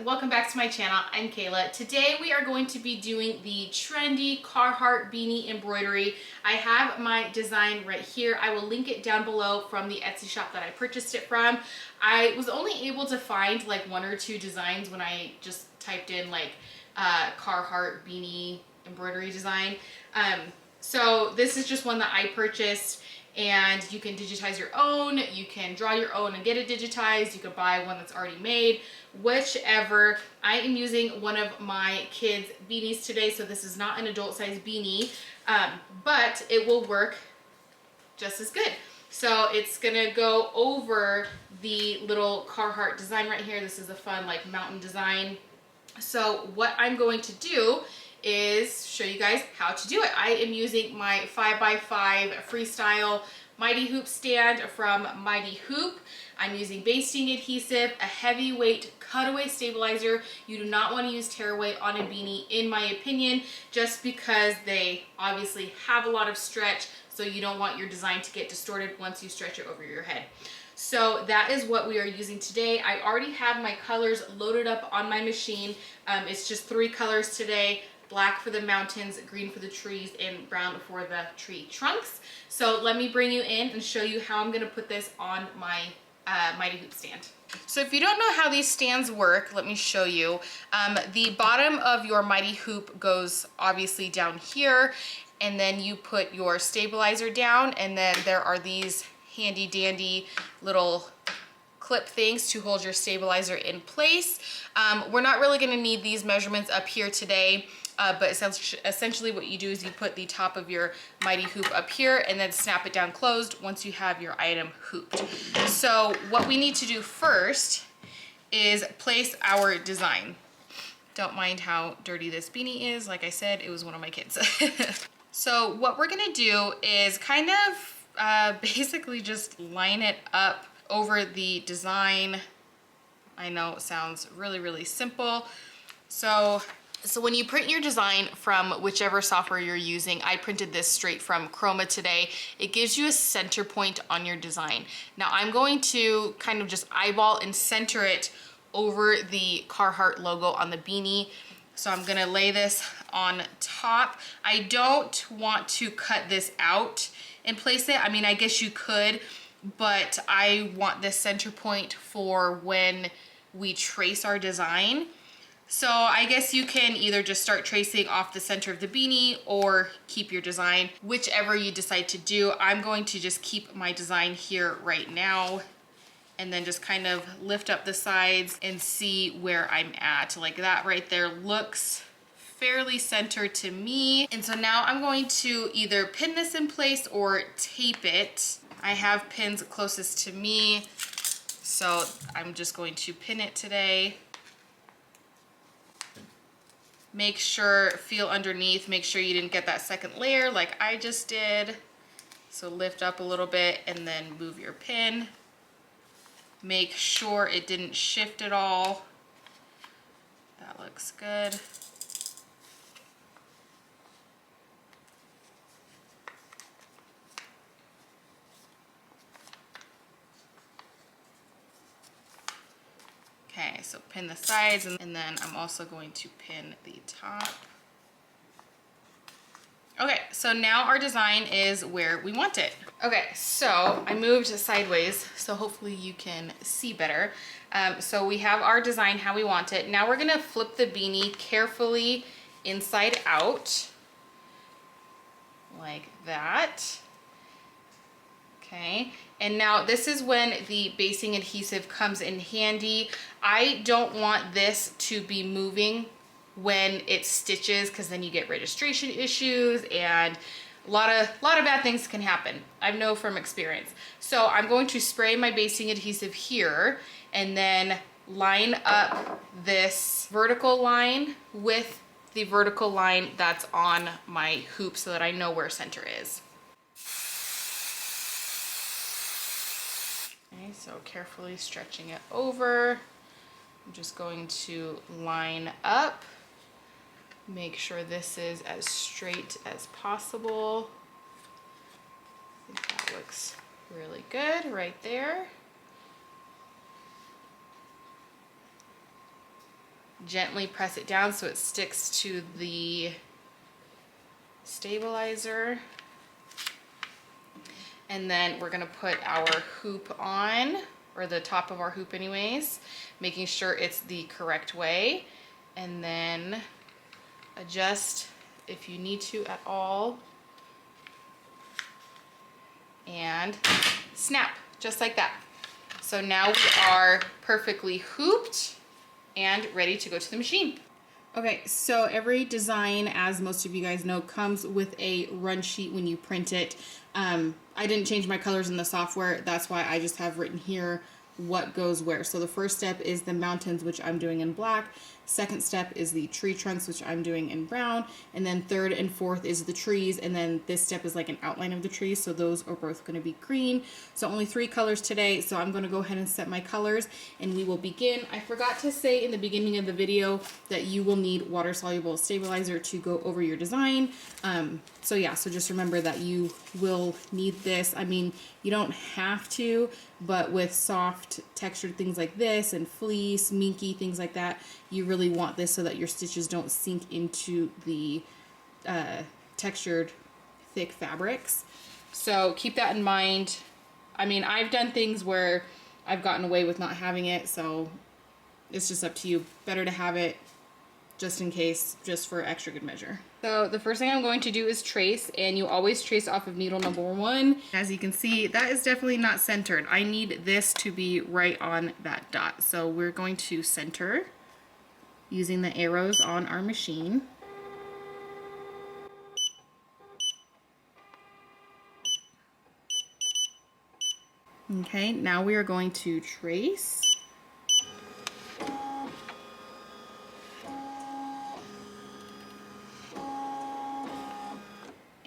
welcome back to my channel. I'm Kayla. Today we are going to be doing the Trendy Carhartt beanie embroidery. I have my design right here. I will link it down below from the Etsy shop that I purchased it from. I was only able to find like one or two designs when I just typed in like Carhartt beanie embroidery design. So this is just one that I purchased, and you can digitize your own, you can draw your own and get it digitized, you can buy one that's already made, whichever. I am using one of my kids' beanies today, so this is not an adult size beanie, but it will work just as good. So it's gonna go over the little Carhartt design right here. This is a fun like mountain design. So what I'm going to do is show you guys how to do it. I am using my 5x5 freestyle Mighty Hoop stand from Mighty Hoop. I'm using basting adhesive, a heavyweight cutaway stabilizer. You do not want to use tearaway on a beanie, in my opinion, just because they obviously have a lot of stretch, so you don't want your design to get distorted once you stretch it over your head. So that is what we are using today. I already have my colors loaded up on my machine. It's just 3 colors today: black for the mountains, green for the trees, and brown for the tree trunks. So let me bring you in and show you how I'm gonna put this on my Mighty Hoop stand. So if you don't know how these stands work, let me show you. The bottom of your Mighty Hoop goes obviously down here, and then you put your stabilizer down, and then there are these handy dandy little clip things to hold your stabilizer in place. We're not really gonna need these measurements up here today, but essentially what you do is you put the top of your Mighty Hoop up here and then snap it down closed once you have your item hooped. So what we need to do first is place our design. Don't mind how dirty this beanie is. Like I said, it was one of my kids. So what we're gonna do is kind of basically just line it up over the design. I know it sounds really, really simple. So when you print your design from whichever software you're using, I printed this straight from Chroma today. It gives you a center point on your design. Now I'm going to kind of just eyeball and center it over the Carhartt logo on the beanie. So I'm gonna lay this on top. I don't want to cut this out and place it. I mean, I guess you could, but I want this center point for when we trace our design. So I guess you can either just start tracing off the center of the beanie or keep your design, whichever you decide to do. I'm going to just keep my design here right now, and then just kind of lift up the sides and see where I'm at. Like that right there looks fairly centered to me. And so now I'm going to either pin this in place or tape it. I have pins closest to me, so I'm just going to pin it today. Make sure, feel underneath, make sure you didn't get that second layer like I just did. So lift up a little bit and then move your pin. Make sure it didn't shift at all. That looks good. Okay, so pin the sides, and then I'm also going to pin the top. Okay, so now our design is where we want it. Okay, so I moved sideways, so hopefully you can see better. So we have our design how we want it. Now we're gonna flip the beanie carefully inside out, like that. Okay, and now this is when the basting adhesive comes in handy. I don't want this to be moving when it stitches, because then you get registration issues and a lot of bad things can happen. I know from experience. So I'm going to spray my basting adhesive here and then line up this vertical line with the vertical line that's on my hoop so that I know where center is. Okay, so carefully stretching it over. I'm just going to line up. Make sure this is as straight as possible. I think that looks really good right there. gently press it down so it sticks to the stabilizer. And then we're gonna put our hoop on, or the top of our hoop anyways, making sure it's the correct way. And then adjust if you need to at all. And snap, just like that. So now we are perfectly hooped and ready to go to the machine. Okay, so every design, as most of you guys know, comes with a run sheet when you print it. I didn't change my colors in the software. That's why I just have written here what goes where. So the first step is the mountains, which I'm doing in black. Second step is the tree trunks, which I'm doing in brown. And then third and fourth is the trees. And then this step is like an outline of the trees. So those are both going to be green. So only 3 colors today. So I'm going to go ahead and set my colors and we will begin. I forgot to say in the beginning of the video that you will need water soluble stabilizer to go over your design. So yeah, so just remember that you will need this. I mean, you don't have to, but with soft textured things like this and fleece, minky, things like that, you really want this so that your stitches don't sink into the textured thick fabrics. So keep that in mind. I mean, I've done things where I've gotten away with not having it, so it's just up to you. Better to have it just in case, just for extra good measure. So the first thing I'm going to do is trace, and you always trace off of needle number 1. As you can see, that is definitely not centered. I need this to be right on that dot. So we're going to center using the arrows on our machine. Okay, now we are going to trace.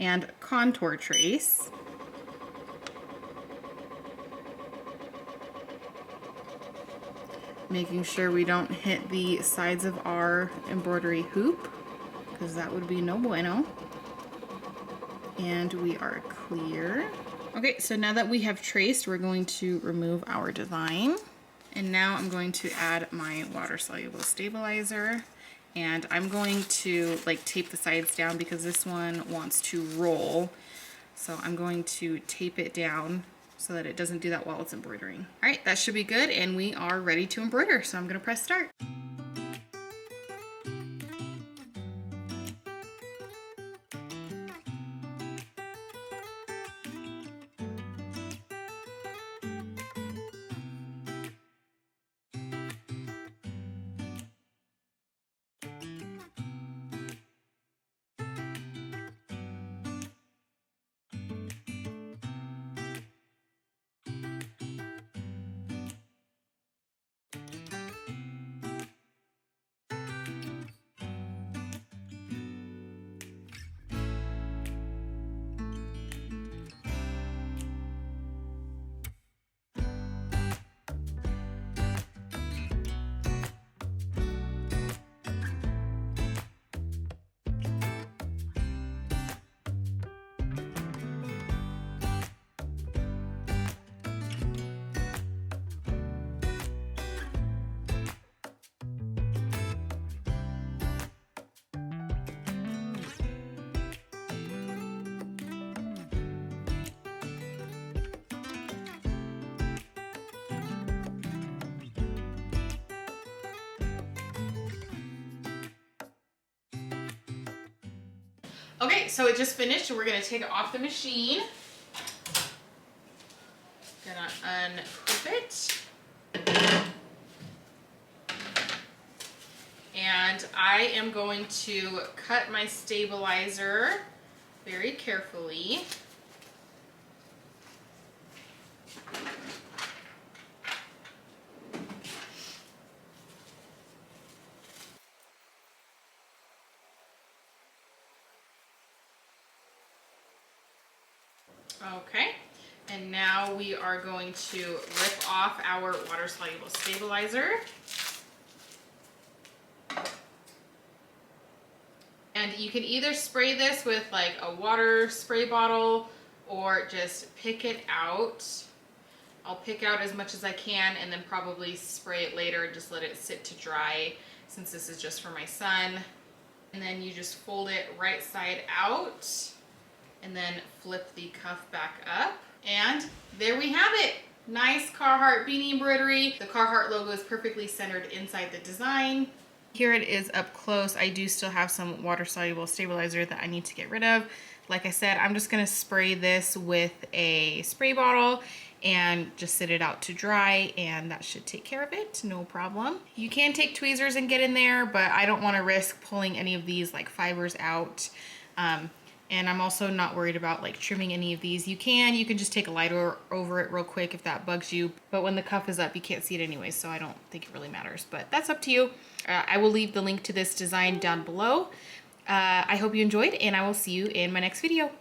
And contour trace. Making sure we don't hit the sides of our embroidery hoop, because that would be no bueno. And we are clear. Okay, so now that we have traced, we're going to remove our design. And now I'm going to add my water soluble stabilizer. And I'm going to like tape the sides down because this one wants to roll. So I'm going to tape it down so that it doesn't do that while it's embroidering. All right, that should be good, and we are ready to embroider. So I'm gonna press start. Okay, so it just finished, and we're gonna take it off the machine. Gonna unhook it. And I am going to cut my stabilizer very carefully. Okay, and now we are going to rip off our water-soluble stabilizer. And you can either spray this with like a water spray bottle or just pick it out. I'll pick out as much as I can and then probably spray it later and just let it sit to dry. since this is just for my son. And then you just fold it right side out and then flip the cuff back up. And there we have it. Nice Carhartt beanie embroidery. The Carhartt logo is perfectly centered inside the design. Here it is up close. I do still have some water soluble stabilizer that I need to get rid of. Like I said, I'm just gonna spray this with a spray bottle and just sit it out to dry, and that should take care of it, no problem. You can take tweezers and get in there, but I don't wanna risk pulling any of these like fibers out. And I'm also not worried about like trimming any of these. You can just take a lighter over it real quick if that bugs you. But when the cuff is up, you can't see it anyway, so I don't think it really matters, but that's up to you. I will leave the link to this design down below. I hope you enjoyed, and I will see you in my next video.